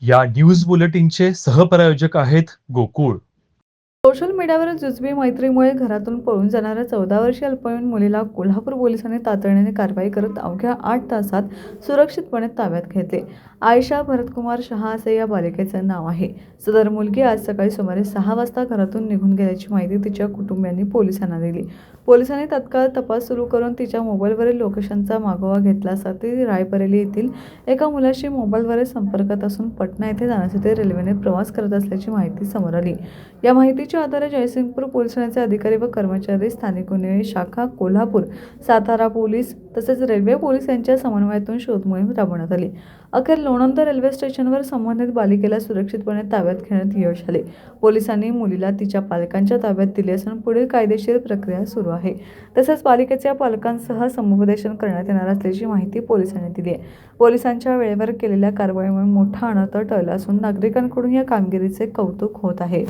या न्यूज बुलेटिनचे सहप्रायोजक आहेत गोकुळ. सोशल मीडियावर जुजबी मैत्रीमुळे घरातून पळून जाणाऱ्या 14 वर्षीय अल्पवयीन मुलीला कोल्हापूर पोलिसांनी तातडीने कारवाई करत अवघ्या 8 तासात सुरक्षितपणे ताब्यात घेतले. आयशा भरतकुमार शहा असे या बालिकेचे नाव आहे. सदर मुलगी आज सकाळी सुमारे 6 वाजता घरातून निघून गेल्याची माहिती तिच्या कुटुंबियांनी पोलिसांना दिली. पोलिसांनी तत्काळ तपास सुरू करून तिच्या मोबाईलवरील लोकेशनचा मागोवा घेतला असता ती रायबरेली येथील एका मुलाशी मोबाईलद्वारे संपर्कात असून पटना येथे जाण्यासाठी रेल्वेने प्रवास करत असल्याची माहिती समोर आली. या माहितीच्या आधारे जयसिंगपूर पोलीस ठाण्याचे अधिकारी व कर्मचारी, स्थानिक गुन्हे शाखा, कोल्हापूर, सातारा पोलीस तसेच रेल्वे पोलीस यांच्या समन्वयातून शोध मोहीम राबवण्यात आली. अखेर लोणंद रेल्वे स्टेशनवर संबंधित बालिकेला सुरक्षितपणे ताब्यात घेण्यात यश आले. पोलिसांनी मुलीला तिच्या पालकांच्या ताब्यात दिले असून पुढील कायदेशीर प्रक्रिया सुरू आहे. तसेच बालिकेच्या पालकांसह समुपदेशन करण्यात येणार असल्याची माहिती पोलिसांनी दिली आहे. पोलिसांच्या वेळेवर केलेल्या कारवाईमुळे मोठा अनर्थ टळला असून नागरिकांकडून या कामगिरीचे कौतुक होत आहे.